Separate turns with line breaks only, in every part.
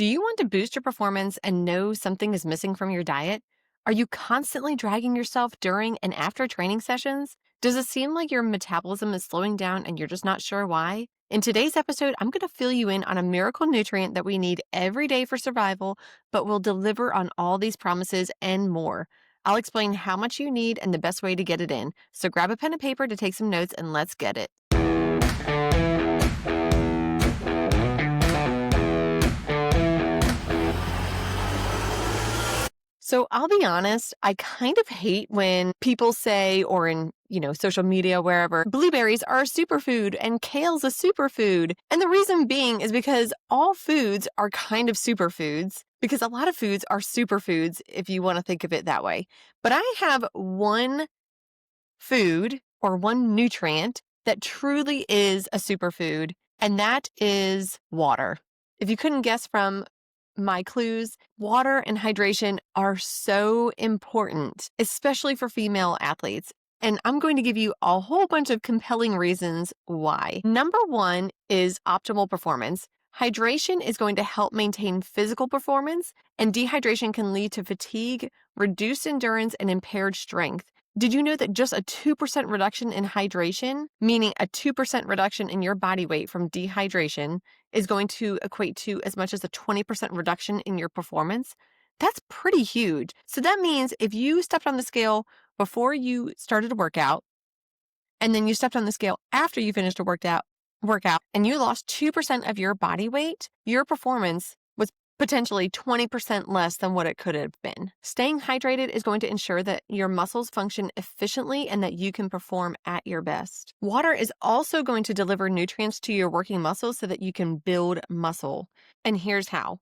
Do you want to boost your performance and know something is missing from your diet? Are you constantly dragging yourself during and after training sessions? Does it seem like your metabolism is slowing down and you're just not sure why? In today's episode, I'm going to fill you in on a miracle nutrient that we need every day for survival, but will deliver on all these promises and more. I'll explain how much you need and the best way to get it in. So grab a pen and paper to take some notes and let's get it. So I'll be honest, I kind of hate when people say, or in, social media, wherever, blueberries are a superfood and kale's a superfood. And the reason being is because all foods are kind of superfoods, because a lot of foods are superfoods, if you want to think of it that way. But I have one food or one nutrient that truly is a superfood, and that is water. If you couldn't guess from my clues, water and hydration are so important, especially for female athletes. And I'm going to give you a whole bunch of compelling reasons why. Number one is optimal performance. Hydration is going to help maintain physical performance, and dehydration can lead to fatigue, reduced endurance, and impaired strength. Did you know that just a 2% reduction in hydration, meaning a 2% reduction in your body weight from dehydration, is going to equate to as much as a 20% reduction in your performance? That's pretty huge. So that means if you stepped on the scale before you started a workout, and then you stepped on the scale after you finished a workout, and you lost 2% of your body weight, your performance was potentially 20% less than what it could have been. Staying hydrated is going to ensure that your muscles function efficiently and that you can perform at your best. Water is also going to deliver nutrients to your working muscles so that you can build muscle. And here's how.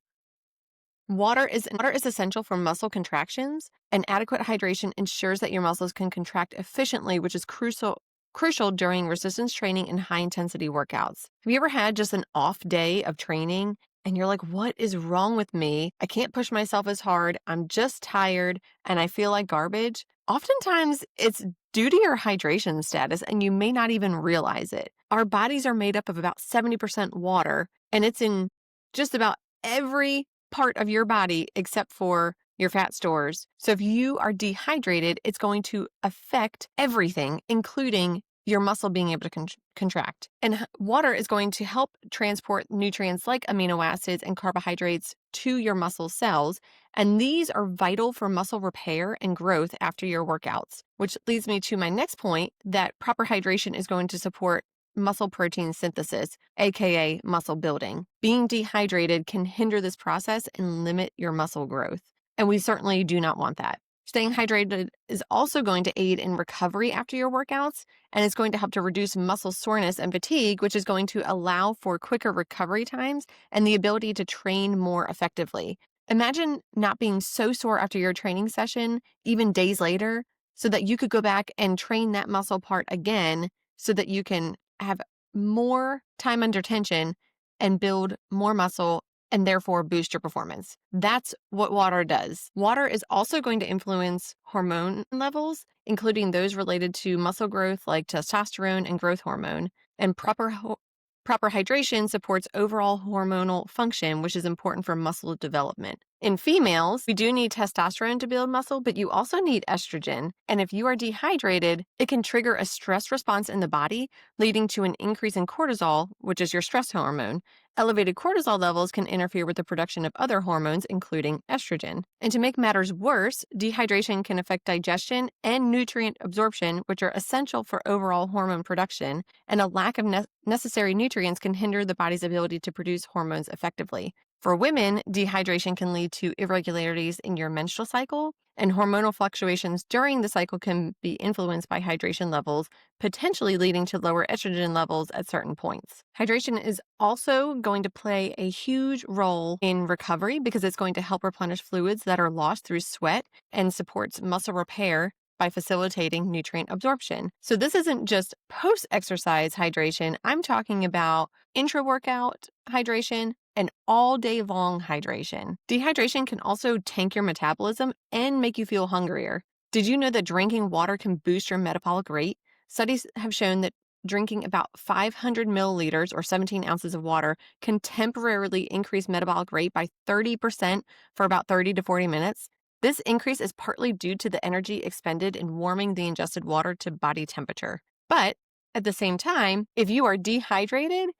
Water is essential for muscle contractions, and adequate hydration ensures that your muscles can contract efficiently, which is crucial during resistance training and high-intensity workouts. Have you ever had just an off day of training and you're like, what is wrong with me? I can't push myself as hard. I'm just tired and I feel like garbage. Oftentimes, it's due to your hydration status and you may not even realize it. Our bodies are made up of about 70% water, and it's in just about every part of your body except for your fat stores. So if you are dehydrated, it's going to affect everything, including your muscle being able to contract. And water is going to help transport nutrients like amino acids and carbohydrates to your muscle cells. And these are vital for muscle repair and growth after your workouts, which leads me to my next point, that proper hydration is going to support muscle protein synthesis, aka muscle building. Being dehydrated can hinder this process and limit your muscle growth. And we certainly do not want that. Staying hydrated is also going to aid in recovery after your workouts, and it's going to help to reduce muscle soreness and fatigue, which is going to allow for quicker recovery times and the ability to train more effectively. Imagine not being so sore after your training session, even days later, so that you could go back and train that muscle part again so that you can have more time under tension and build more muscle and therefore boost your performance. That's what water does. Water is also going to influence hormone levels, including those related to muscle growth like testosterone and growth hormone. And proper hydration supports overall hormonal function, which is important for muscle development. In females, we do need testosterone to build muscle, but you also need estrogen. And if you are dehydrated, it can trigger a stress response in the body, leading to an increase in cortisol, which is your stress hormone. Elevated cortisol levels can interfere with the production of other hormones, including estrogen. And to make matters worse, dehydration can affect digestion and nutrient absorption, which are essential for overall hormone production, and a lack of necessary nutrients can hinder the body's ability to produce hormones effectively. For women, dehydration can lead to irregularities in your menstrual cycle, and hormonal fluctuations during the cycle can be influenced by hydration levels, potentially leading to lower estrogen levels at certain points. Hydration is also going to play a huge role in recovery because it's going to help replenish fluids that are lost through sweat and supports muscle repair by facilitating nutrient absorption. So this isn't just post-exercise hydration. I'm talking about intra-workout hydration and all day long hydration. Dehydration can also tank your metabolism and make you feel hungrier. Did you know that drinking water can boost your metabolic rate? Studies have shown that drinking about 500 milliliters or 17 ounces of water can temporarily increase metabolic rate by 30% for about 30 to 40 minutes. This increase is partly due to the energy expended in warming the ingested water to body temperature. But at the same time, if you are dehydrated,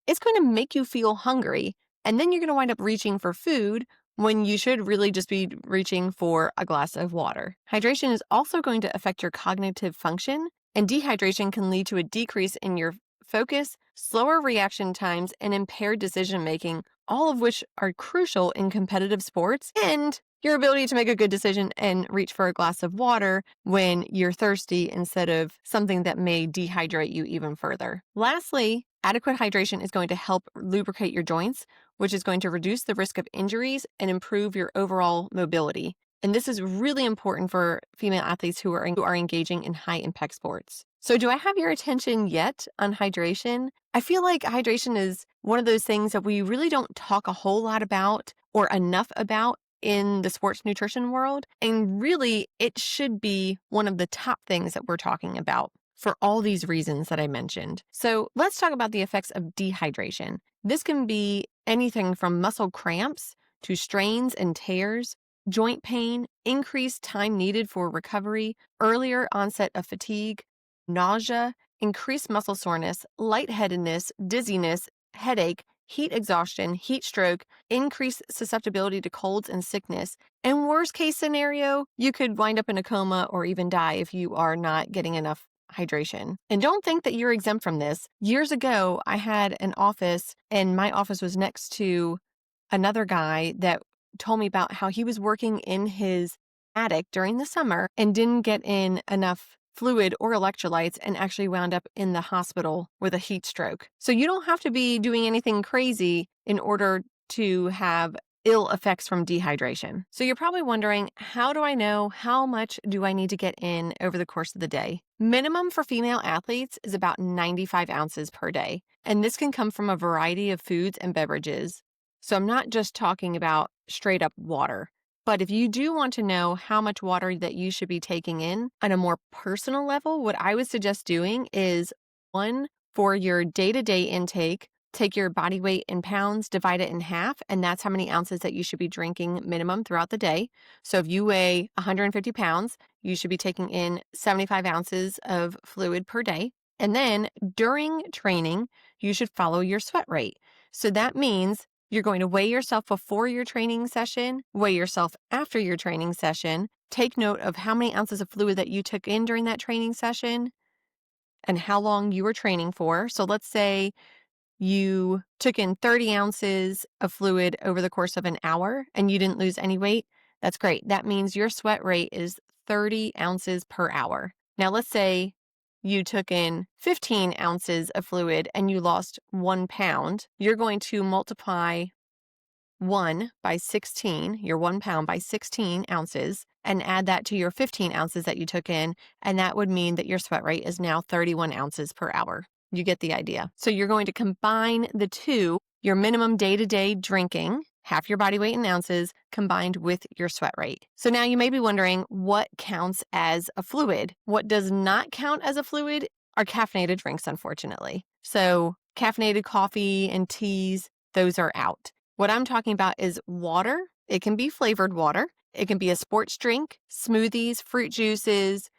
it's going to make you feel hungry, and then you're going to wind up reaching for food when you should really just be reaching for a glass of water. Hydration is also going to affect your cognitive function, and dehydration can lead to a decrease in your focus, slower reaction times, and impaired decision-making, all of which are crucial in competitive sports, and your ability to make a good decision and reach for a glass of water when you're thirsty instead of something that may dehydrate you even further. Lastly, adequate hydration is going to help lubricate your joints, which is going to reduce the risk of injuries and improve your overall mobility. And this is really important for female athletes who are engaging in high-impact sports. So do I have your attention yet on hydration? I feel like hydration is one of those things that we really don't talk a whole lot about or enough about in the sports nutrition world. And really, it should be one of the top things that we're talking about for all these reasons that I mentioned. So let's talk about the effects of dehydration. This can be anything from muscle cramps to strains and tears, joint pain, increased time needed for recovery, earlier onset of fatigue, nausea, increased muscle soreness, lightheadedness, dizziness, headache, heat exhaustion, heat stroke, increased susceptibility to colds and sickness. And worst case scenario, you could wind up in a coma or even die if you are not getting enough hydration. And don't think that you're exempt from this. Years ago, I had an office, and my office was next to another guy that told me about how he was working in his attic during the summer and didn't get in enough fluid or electrolytes and actually wound up in the hospital with a heat stroke. So you don't have to be doing anything crazy in order to have ill effects from dehydration. So you're probably wondering, how do I know how much do I need to get in over the course of the day? Minimum for female athletes is about 95 ounces per day, and this can come from a variety of foods and beverages. So I'm not just talking about straight up water. But if you do want to know how much water that you should be taking in on a more personal level, what I would suggest doing is, one, for your day-to-day intake, take your body weight in pounds, divide it in half, and that's how many ounces that you should be drinking minimum throughout the day. So if you weigh 150 pounds, you should be taking in 75 ounces of fluid per day. And then during training, you should follow your sweat rate. So that means you're going to weigh yourself before your training session, weigh yourself after your training session, take note of how many ounces of fluid that you took in during that training session and how long you were training for. So let's say you took in 30 ounces of fluid over the course of an hour and you didn't lose any weight. That's great. That means your sweat rate is 30 ounces per hour. Now let's say you took in 15 ounces of fluid and you lost 1 pound. You're going to multiply 1 by 16, your 1 pound by 16 ounces, and add that to your 15 ounces that you took in, and that would mean that your sweat rate is now 31 ounces per hour. You get the idea. So you're going to combine the two, your minimum day-to-day drinking, half your body weight in ounces, combined with your sweat rate. So now you may be wondering, what counts as a fluid? What does not count as a fluid are caffeinated drinks, unfortunately. So caffeinated coffee and teas, those are out. What I'm talking about is water. It can be flavored water. It can be a sports drink, smoothies, fruit juices,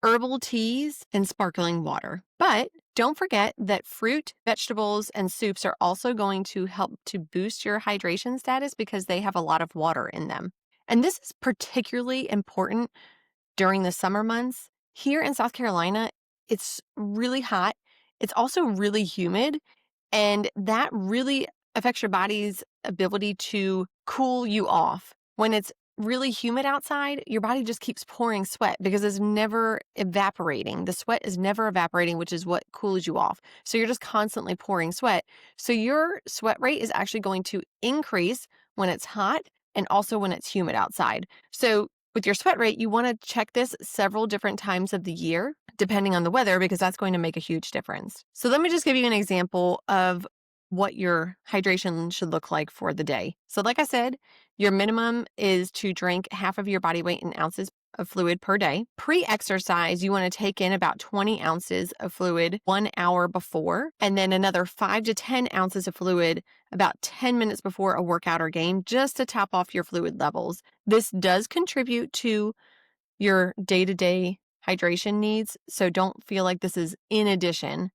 herbal teas, and sparkling water. But don't forget that fruit, vegetables, and soups are also going to help to boost your hydration status because they have a lot of water in them. And this is particularly important during the summer months. Here in South Carolina, it's really hot. It's also really humid, and that really affects your body's ability to cool you off. When it's really humid outside, your body just keeps pouring sweat because it's never evaporating. The sweat is never evaporating, which is what cools you off. So you're just constantly pouring sweat. So your sweat rate is actually going to increase when it's hot and also when it's humid outside. So with your sweat rate, you want to check this several different times of the year, depending on the weather, because that's going to make a huge difference. So let me just give you an example of what your hydration should look like for the day. So like I said, your minimum is to drink half of your body weight in ounces of fluid per day. Pre-exercise, you want to take in about 20 ounces of fluid 1 hour before, and then another 5 to 10 ounces of fluid about 10 minutes before a workout or game, just to top off your fluid levels. This does contribute to your day-to-day hydration needs, so don't feel like this is in addition.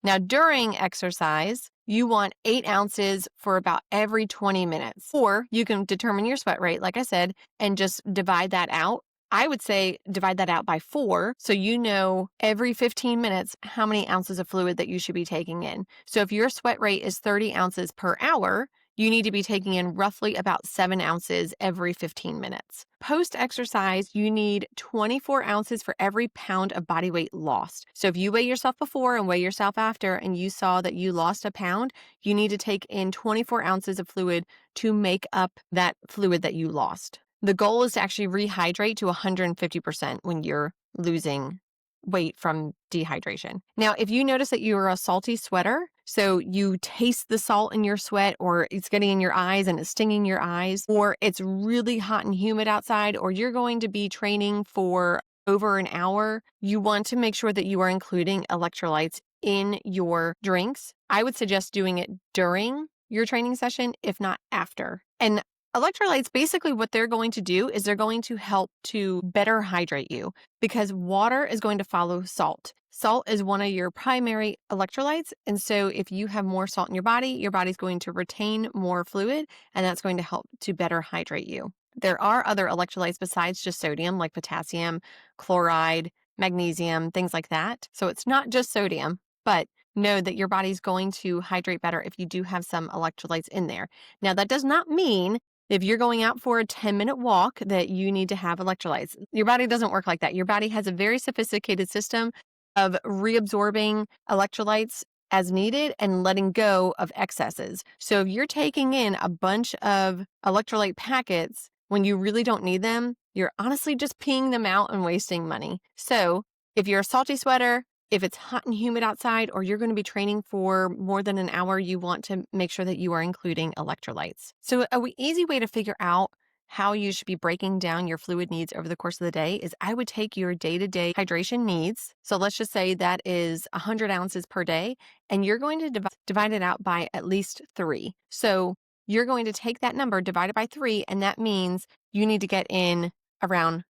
Now, during exercise, you want 8 ounces for about every 20 minutes. Or you can determine your sweat rate, like I said, and just divide that out. I would say divide that out by 4, so you know every 15 minutes how many ounces of fluid that you should be taking in. So if your sweat rate is 30 ounces per hour, you need to be taking in roughly about 7 ounces every 15 minutes. Post-exercise, you need 24 ounces for every pound of body weight lost. So if you weigh yourself before and weigh yourself after and you saw that you lost a pound, you need to take in 24 ounces of fluid to make up that fluid that you lost. The goal is to actually rehydrate to 150% when you're losing weight from dehydration. Now, if you notice that you're a salty sweater, so you taste the salt in your sweat, or it's getting in your eyes and it's stinging your eyes, or it's really hot and humid outside, or you're going to be training for over an hour, you want to make sure that you are including electrolytes in your drinks. I would suggest doing it during your training session, if not after. And electrolytes, basically what they're going to do is they're going to help to better hydrate you, because water is going to follow salt. Salt is one of your primary electrolytes, and so if you have more salt in your body's going to retain more fluid, and that's going to help to better hydrate you. There are other electrolytes besides just sodium, like potassium, chloride, magnesium, things like that. So it's not just sodium, but know that your body's going to hydrate better if you do have some electrolytes in there. Now, that does not mean if you're going out for a 10-minute walk that you need to have electrolytes. Your body doesn't work like that. Your body has a very sophisticated system of reabsorbing electrolytes as needed and letting go of excesses. So if you're taking in a bunch of electrolyte packets when you really don't need them, you're honestly just peeing them out and wasting money. So if you're a salty sweater, if it's hot and humid outside, or you're going to be training for more than an hour, you want to make sure that you are including electrolytes. So an easy way to figure out how you should be breaking down your fluid needs over the course of the day is I would take your day-to-day hydration needs. So let's just say that is 100 ounces per day, and you're going to divide it out by at least 3. So you're going to take that number, divide it by 3, and that means you need to get in around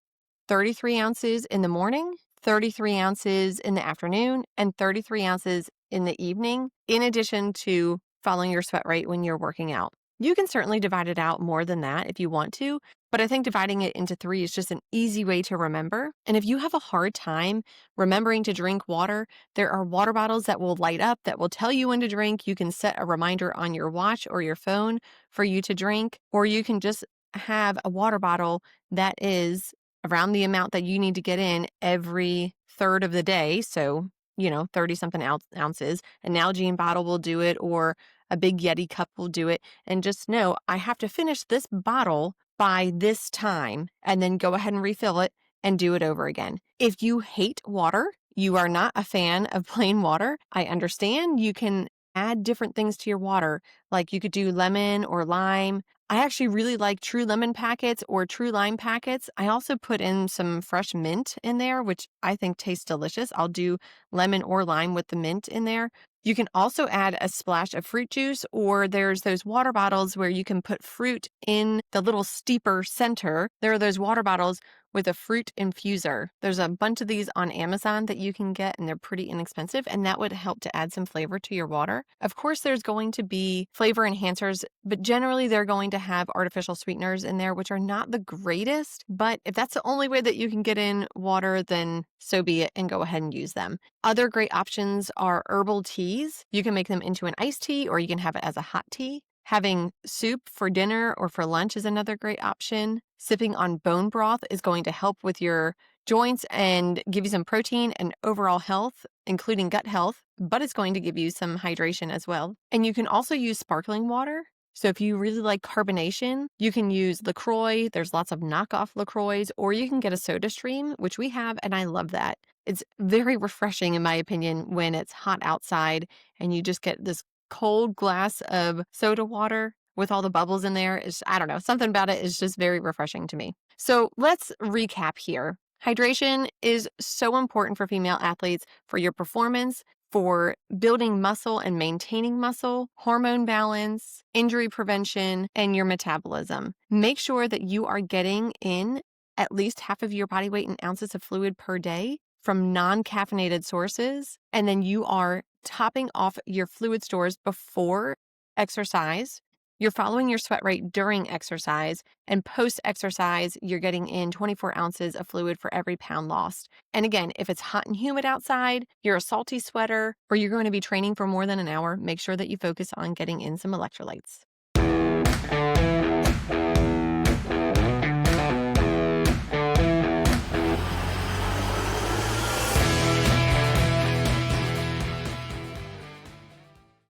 33 ounces in the morning, 33 ounces in the afternoon, and 33 ounces in the evening, in addition to following your sweat rate when you're working out. You can certainly divide it out more than that if you want to, but I think dividing it into 3 is just an easy way to remember. And if you have a hard time remembering to drink water, there are water bottles that will light up that will tell you when to drink. You can set a reminder on your watch or your phone for you to drink, or you can just have a water bottle that is around the amount that you need to get in every third of the day. So, 30 something ounces. An Nalgene bottle will do it, or a big Yeti cup will do it. And just know I have to finish this bottle by this time, and then go ahead and refill it and do it over again. If you hate water, you are not a fan of plain water, I understand. You can add different things to your water, like you could do lemon or lime. I actually really like True Lemon packets or True Lime packets. I also put in some fresh mint in there, which I think tastes delicious. I'll do lemon or lime with the mint in there. You can also add a splash of fruit juice, or there's those water bottles where you can put fruit in the little steeper center. There are those water bottles with a fruit infuser. There's a bunch of these on Amazon that you can get, and they're pretty inexpensive, and that would help to add some flavor to your water. Of course, there's going to be flavor enhancers, but generally they're going to have artificial sweeteners in there, which are not the greatest. But if that's the only way that you can get in water, then so be it, and go ahead and use them. Other great options are herbal teas. You can make them into an iced tea, or you can have it as a hot tea. Having soup for dinner or for lunch is another great option. Sipping on bone broth is going to help with your joints and give you some protein and overall health, including gut health, but it's going to give you some hydration as well. And you can also use sparkling water. So if you really like carbonation, you can use LaCroix. There's lots of knockoff LaCroix, or you can get a Soda Stream, which we have, and I love that. It's very refreshing, in my opinion, when it's hot outside and you just get this cold glass of soda water. with all the bubbles in there. I don't know, something about it is just very refreshing to me. So let's recap here. Hydration is so important for female athletes for your performance, for building muscle and maintaining muscle, hormone balance, injury prevention, and your metabolism. Make sure that you are getting in at least half of your body weight in ounces of fluid per day from non-caffeinated sources, and then you are topping off your fluid stores before exercise. You're following your sweat rate during exercise, and post-exercise, you're getting in 24 ounces of fluid for every pound lost. And again, if it's hot and humid outside, you're a salty sweater, or you're going to be training for more than an hour, make sure that you focus on getting in some electrolytes.